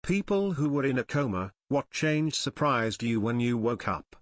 People who were in a coma, what change surprised you when you woke up?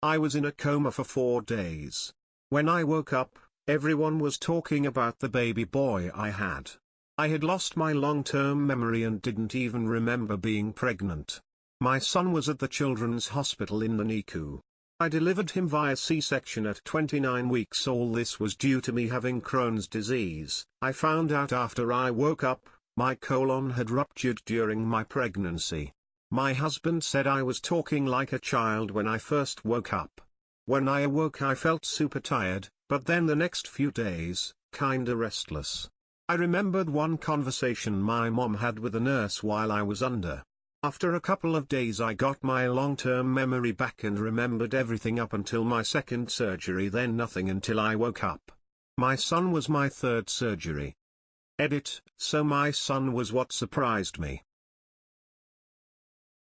I was in a coma for 4 days. When I woke up, everyone was talking about the baby boy I had. I had lost my long-term memory and didn't even remember being pregnant. My son was at the children's hospital in the NICU. I delivered him via C-section at 29 weeks. All this was due to me having Crohn's disease. I found out after I woke up, my colon had ruptured during my pregnancy. My husband said I was talking like a child when I first woke up. When I awoke I felt super tired, but then the next few days, kinda restless. I remembered one conversation my mom had with a nurse while I was under. After a couple of days I got my long-term memory back and remembered everything up until my second surgery, then nothing until I woke up. My son was my third surgery. Edit, so my son was what surprised me.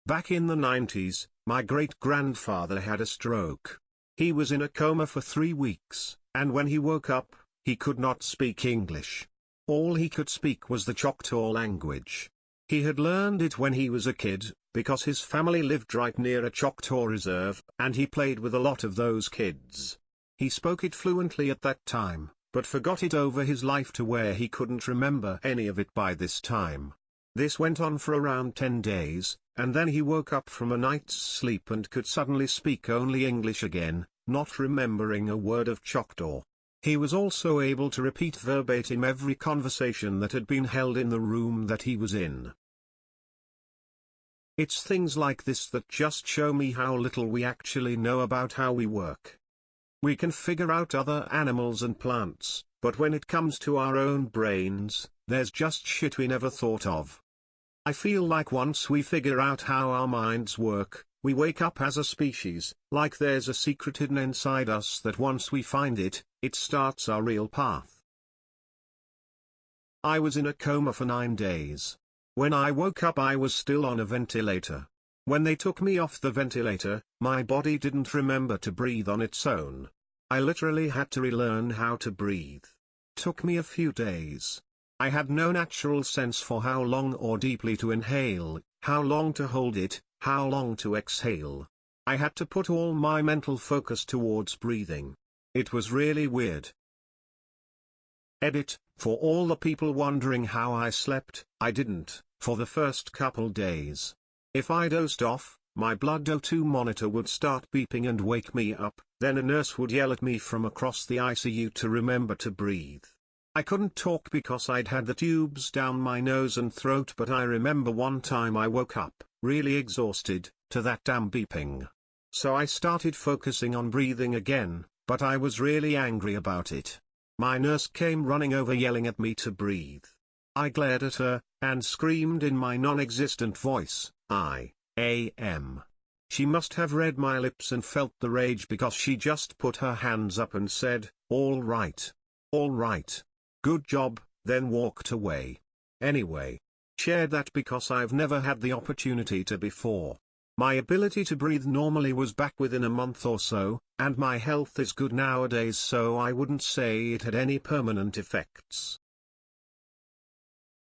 Back in the 90s, my great-grandfather had a stroke. He was in a coma for 3 weeks, and when he woke up, he could not speak English. All he could speak was the Choctaw language. He had learned it when he was a kid, because his family lived right near a Choctaw reserve, and he played with a lot of those kids. He spoke it fluently at that time, but forgot it over his life to where he couldn't remember any of it by this time. This went on for around 10 days, and then he woke up from a night's sleep and could suddenly speak only English again, not remembering a word of Choctaw. He was also able to repeat verbatim every conversation that had been held in the room that he was in. It's things like this that just show me how little we actually know about how we work. We can figure out other animals and plants, but when it comes to our own brains, there's just shit we never thought of. I feel like once we figure out how our minds work, we wake up as a species, like there's a secret hidden inside us that once we find it, it starts our real path. I was in a coma for 9 days. When I woke up I was still on a ventilator. When they took me off the ventilator, my body didn't remember to breathe on its own. I literally had to relearn how to breathe. Took me a few days. I had no natural sense for how long or deeply to inhale, how long to hold it, how long to exhale. I had to put all my mental focus towards breathing. It was really weird. Edit, for all the people wondering how I slept, I didn't, for the first couple days. If I dozed off, my blood O2 monitor would start beeping and wake me up, then a nurse would yell at me from across the ICU to remember to breathe. I couldn't talk because I'd had the tubes down my nose and throat, but I remember one time I woke up, really exhausted, to that damn beeping. So I started focusing on breathing again, but I was really angry about it. My nurse came running over yelling at me to breathe. I glared at her, and screamed in my non-existent voice, I am. She must have read my lips and felt the rage because she just put her hands up and said, all right. Good job, then walked away. Anyway, shared that because I've never had the opportunity to before. My ability to breathe normally was back within a month or so, and my health is good nowadays, so I wouldn't say it had any permanent effects.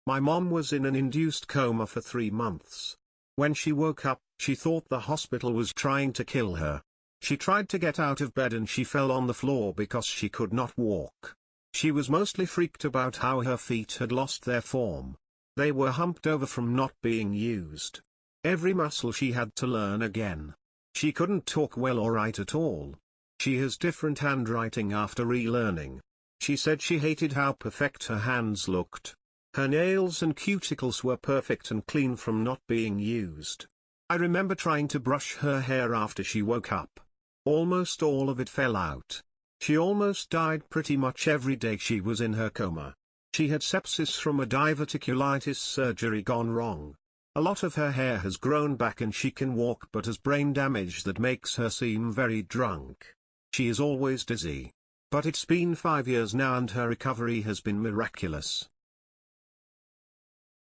My mom was in an induced coma for 3 months. When she woke up, she thought the hospital was trying to kill her. She tried to get out of bed and she fell on the floor because she could not walk. She was mostly freaked about how her feet had lost their form. They were humped over from not being used. Every muscle she had to learn again. She couldn't talk well or write at all. She has different handwriting after relearning. She said she hated how perfect her hands looked. Her nails and cuticles were perfect and clean from not being used. I remember trying to brush her hair after she woke up. Almost all of it fell out. She almost died pretty much every day she was in her coma. She had sepsis from a diverticulitis surgery gone wrong. A lot of her hair has grown back and she can walk but has brain damage that makes her seem very drunk. She is always dizzy. But it's been 5 years now and her recovery has been miraculous.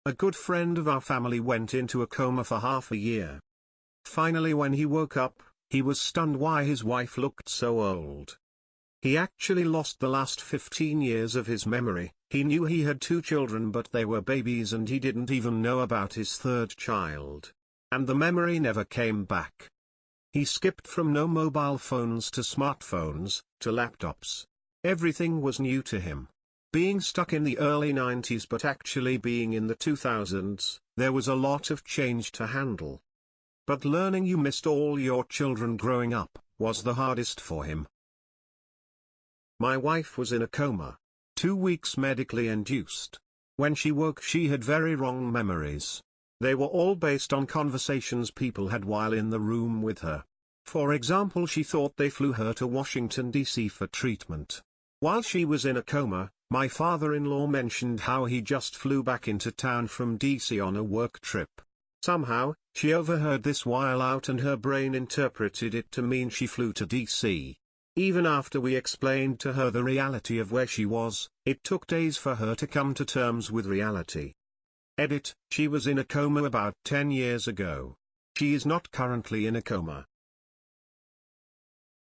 A good friend of our family went into a coma for half a year. Finally when he woke up, He was stunned why his wife looked so old. He actually lost the last 15 years of his memory. He knew he had 2 children, but they were babies and he didn't even know about his 3rd child. And the memory never came back. He skipped from no mobile phones to smartphones, to laptops. Everything was new to him. Being stuck in the early 90s but actually being in the 2000s, there was a lot of change to handle. But learning you missed all your children growing up was the hardest for him. My wife was in a coma. 2 weeks medically induced. When she woke she had very wrong memories. They were all based on conversations people had while in the room with her. For example, she thought they flew her to Washington, D.C. for treatment. While she was in a coma, my father-in-law mentioned how he just flew back into town from D.C. on a work trip. Somehow, she overheard this while out and her brain interpreted it to mean she flew to D.C. Even after we explained to her the reality of where she was, it took days for her to come to terms with reality. Edit, she was in a coma about 10 years ago. She is not currently in a coma.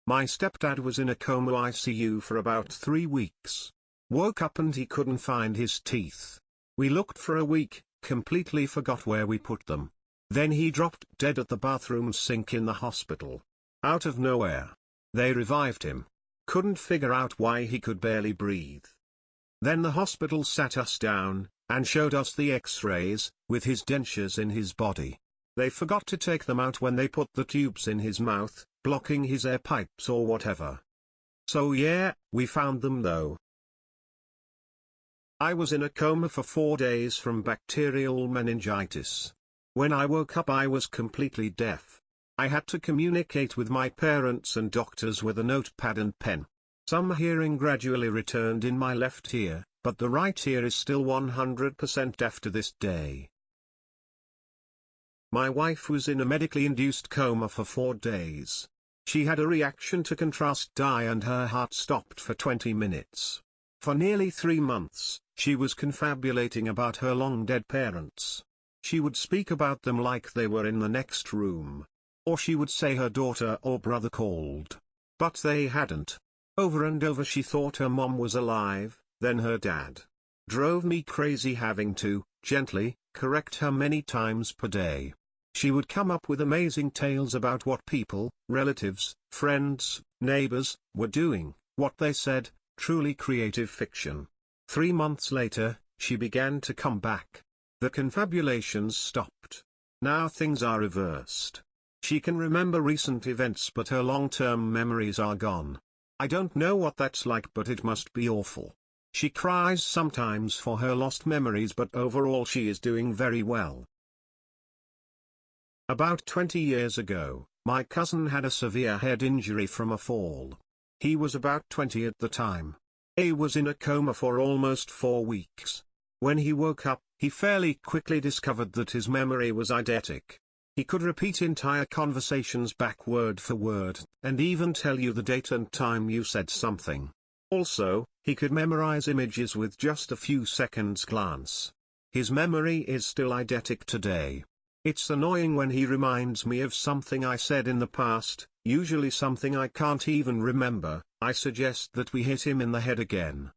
My stepdad was in a coma ICU for about 3 weeks. Woke up and he couldn't find his teeth. We looked for a week, completely forgot where we put them. Then he dropped dead at the bathroom sink in the hospital. Out of nowhere. They revived him. Couldn't figure out why he could barely breathe. Then the hospital sat us down, and showed us the x-rays, with his dentures in his body. They forgot to take them out when they put the tubes in his mouth, blocking his air pipes or whatever. So yeah, we found them though. I was in a coma for 4 days from bacterial meningitis. When I woke up I was completely deaf. I had to communicate with my parents and doctors with a notepad and pen. Some hearing gradually returned in my left ear, but the right ear is still 100% deaf to this day. My wife was in a medically induced coma for 4 days. She had a reaction to contrast dye and her heart stopped for 20 minutes. For nearly 3 months, she was confabulating about her long-dead parents. She would speak about them like they were in the next room. Or she would say her daughter or brother called. But they hadn't. Over and over she thought her mom was alive, then her dad. Drove me crazy having to, gently, correct her many times per day. She would come up with amazing tales about what people, relatives, friends, neighbors, were doing, what they said, truly creative fiction. 3 months later, she began to come back. The confabulations stopped. Now things are reversed. She can remember recent events but her long-term memories are gone. I don't know what that's like but it must be awful. She cries sometimes for her lost memories but overall she is doing very well. About 20 years ago, my cousin had a severe head injury from a fall. He was about 20 at the time. He was in a coma for almost 4 weeks. When he woke up, he fairly quickly discovered that his memory was eidetic. He could repeat entire conversations back word for word, and even tell you the date and time you said something. Also, he could memorize images with just a few seconds glance. His memory is still eidetic today. It's annoying when he reminds me of something I said in the past, usually something I can't even remember. I suggest that we hit him in the head again.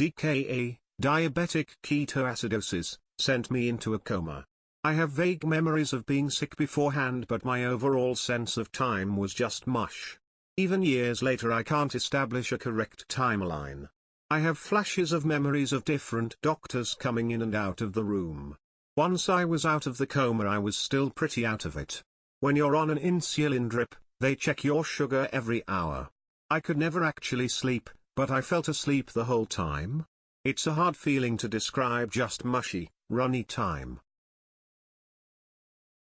DKA, diabetic ketoacidosis, sent me into a coma. I have vague memories of being sick beforehand but my overall sense of time was just mush. Even years later I can't establish a correct timeline. I have flashes of memories of different doctors coming in and out of the room. Once I was out of the coma I was still pretty out of it. When you're on an insulin drip, they check your sugar every hour. I could never actually sleep, but I felt asleep the whole time. It's a hard feeling to describe, just mushy, runny time.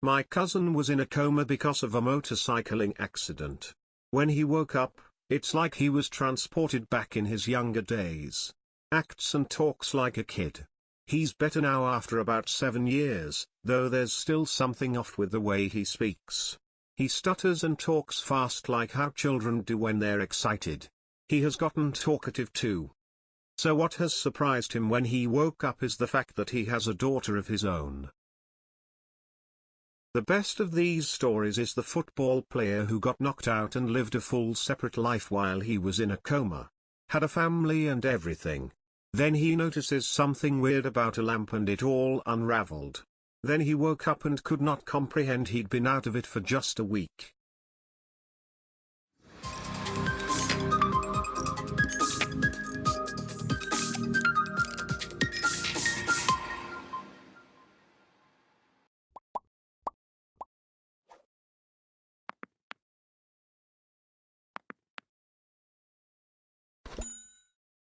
My cousin was in a coma because of a motorcycling accident. When he woke up, it's like he was transported back in his younger days. Acts and talks like a kid. He's better now after about 7 years, though there's still something off with the way he speaks. He stutters and talks fast like how children do when they're excited. He has gotten talkative too. So what has surprised him when he woke up is the fact that he has a daughter of his own. The best of these stories is the football player who got knocked out and lived a full separate life while he was in a coma. Had a family and everything. Then he notices something weird about a lamp and it all unraveled. Then he woke up and could not comprehend he'd been out of it for just a week.